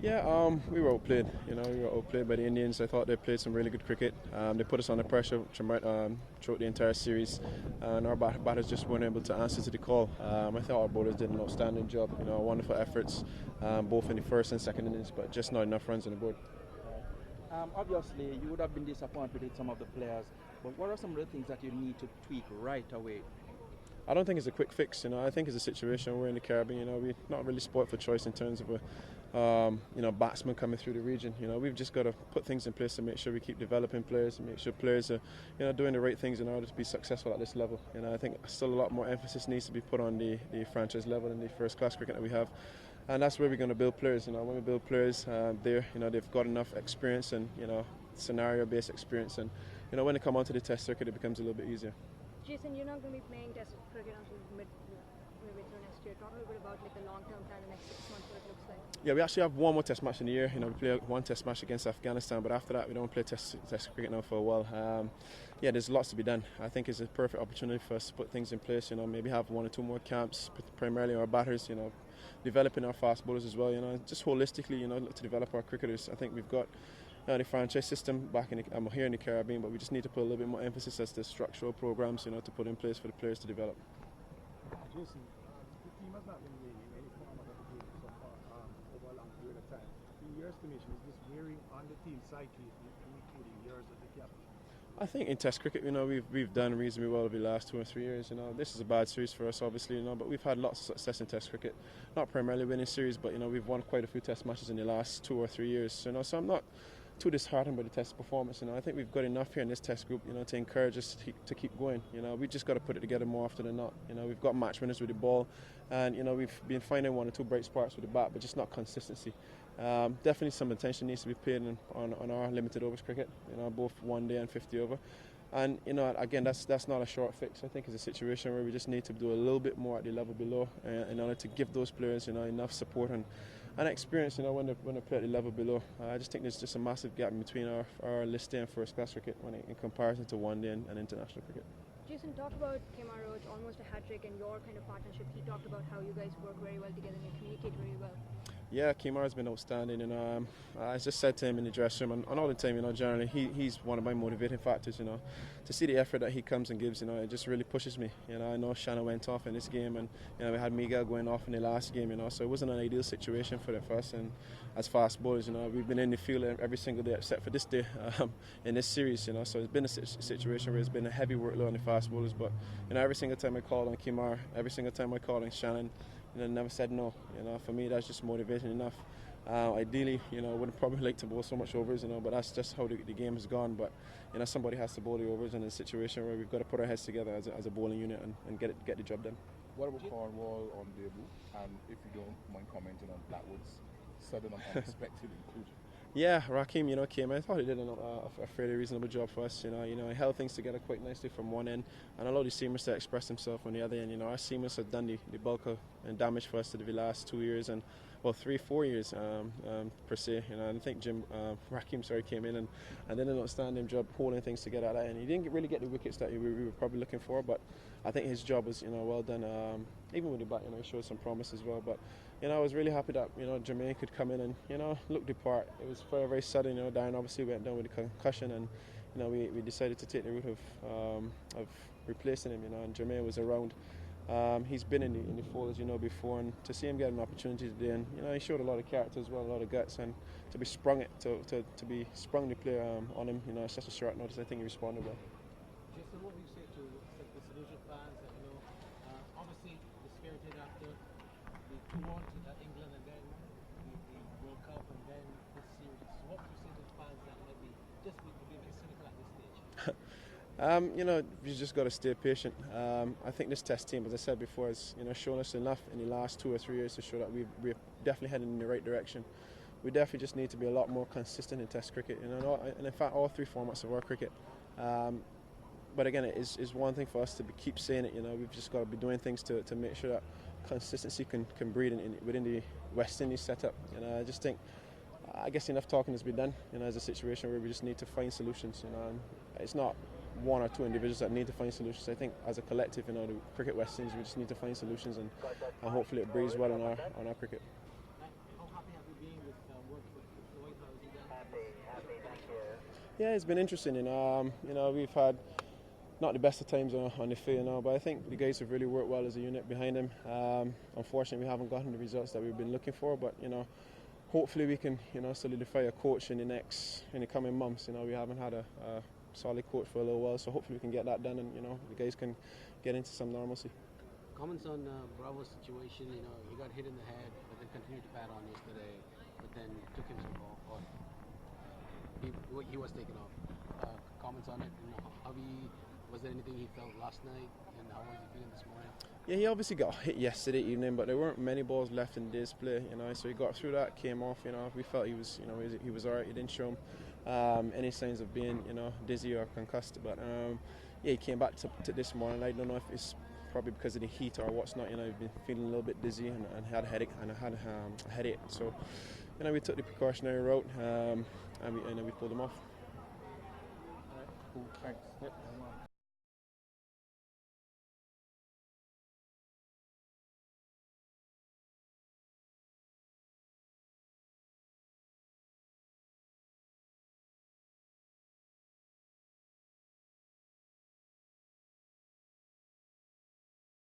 Yeah, we were outplayed. We were outplayed by the Indians. I thought they played some really good cricket. They put us under pressure throughout the entire series, and our batters just weren't able to answer to the call. I thought our bowlers did an outstanding job. Wonderful efforts, both in the first and second innings, but just not enough runs on the board. Obviously, you would have been disappointed with some of the players, but what are some of the things that you need to tweak right away? I don't think it's a quick fix. I think it's a situation we're in the Caribbean. We're not really spoilt for choice in terms of a batsman coming through the region. We've just got to put things in place to make sure we keep developing players and make sure players are doing the right things in order to be successful at this level. I think still a lot more emphasis needs to be put on the franchise level and the first class cricket that we have. And that's where we're going to build players. When we build players, they've got enough experience and scenario-based experience, and when they come onto the Test circuit, it becomes a little bit easier. Jason, you're not going to be playing Test cricket until midway through next year. Talk a little bit about the long-term plan, the next 6 months, what it looks like. Yeah, we actually have one more Test match in the year. We play one Test match against Afghanistan, but after that, we don't play Test cricket now for a while. There's lots to be done. I think it's a perfect opportunity for us to put things in place. Maybe have 1 or 2 more camps, primarily our batters. Developing our fast bowlers as well. Just holistically, look to develop our cricketers. I think we've got the franchise system back here in the Caribbean, but we just need to put a little bit more emphasis as the structural programs, to put in place for the players to develop. Jason, the team has not been winning in any form of the game so far over a long period of time. In your estimation, is this wearing on the team psyche, including yours as the captain? I think in Test cricket, we've done reasonably well over the last 2 or 3 years. This is a bad series for us, obviously, but we've had lots of success in Test cricket. Not primarily winning series, but we've won quite a few Test matches in the last 2 or 3 years. So I'm not too disheartened by the Test performance. I think we've got enough here in this Test group, to encourage us to keep going. We just got to put it together more often than not. We've got match winners with the ball, and we've been finding 1 or 2 bright sparks with the bat, but just not consistency. Definitely some attention needs to be paid on our limited overs cricket. Both 1 day and 50 over. And again, that's not a short fix. I think it's a situation where we just need to do a little bit more at the level below in order to give those players enough support and experience when they play at the level below. I just think there's just a massive gap in between our list day and first class cricket in comparison to 1 day and international cricket. Jason, talk about Kemar Roach, almost a hat-trick, and your kind of partnership. He talked about how you guys work very well together and you communicate very well. Yeah, Kemar has been outstanding, and I just said to him in the dressing room, and all the time, generally, he's one of my motivating factors, to see the effort that he comes and gives, it just really pushes me. I know Shanna went off in this game, and we had Miguel going off in the last game, so it wasn't an ideal situation for us. And as fast bowlers, we've been in the field every single day except for this day in this series, so it's been a situation where it's been a heavy workload on the fast bowlers. But every single time I called on Kemar, every single time I called on Shannon, never said no. For me, that's just motivation enough. Ideally, I wouldn't probably like to bowl so much overs, but that's just how the game has gone. But somebody has to bowl the overs in a situation where we've got to put our heads together as a bowling unit and get the job done. What about Cornwall on debut? And if you don't mind commenting on Blackwood's sudden and unexpected inclusion? Yeah, Rakim, came. I thought he did a fairly reasonable job for us. He held things together quite nicely from one end and allowed the seamers to express himself on the other end. Our seamers have done the bulk of and damage for us to the last 2 years and 3-4 years per se. I think Rakim came in and did an outstanding job holding things together at that end. He didn't really get the wickets that we were probably looking for, but I think his job was well done. Even with the bat, he showed some promise as well. But I was really happy that Jermaine could come in and look the part. It was very, very sudden. Darren obviously went down with a concussion, and we decided to take the route of replacing him. And Jermaine was around. He's been in the fold, as before, and to see him get an opportunity today, and he showed a lot of character as well, a lot of guts, and to be sprung the play on him, it's such a short notice. I think he responded well. Jason, what do you say to the Saluja fans that obviously dispirited after the tour to England and then the World Cup and then this series? So what do you say to the fans that maybe just be a bit cynical at this stage? You just got to stay patient. I think this Test team, as I said before, has shown us enough in the last 2 or 3 years to show that we're definitely heading in the right direction. We definitely just need to be a lot more consistent in Test cricket, and in fact all 3 formats of our cricket. But again, it is one thing for us to keep saying it. We've just got to be doing things to make sure that consistency can breed within the West Indies setup. I just think, I guess enough talking has been done. As a situation where we just need to find solutions. And it's not 1 or 2 individuals that need to find solutions. I think as a collective, the Cricket West Indies, we just need to find solutions, and hopefully it breeds well on our cricket. How happy have you been with working Yeah, it's been interesting. We've had not the best of times on the field, but I think the guys have really worked well as a unit behind him. Unfortunately, we haven't gotten the results that we've been looking for, but hopefully we can solidify a coach in the coming months. We haven't had a solid coach for a little while, so hopefully we can get that done, and the guys can get into some normalcy. Comments on Bravo's situation. He got hit in the head, but then continued to bat on yesterday, but then took himself off. He was taken off. Comments on it. Was there anything he felt last night, and how was he feeling this morning? Yeah, he obviously got hit yesterday evening, but there weren't many balls left in the display, so he got through that, came off, we felt he was alright. He didn't show any signs of being, dizzy or concussed, but he came back to this morning. I don't know if it's probably because of the heat or what's not, he's been feeling a little bit dizzy and had a headache, so, we took the precautionary route, and we pulled him off. Cool, thanks. Yep.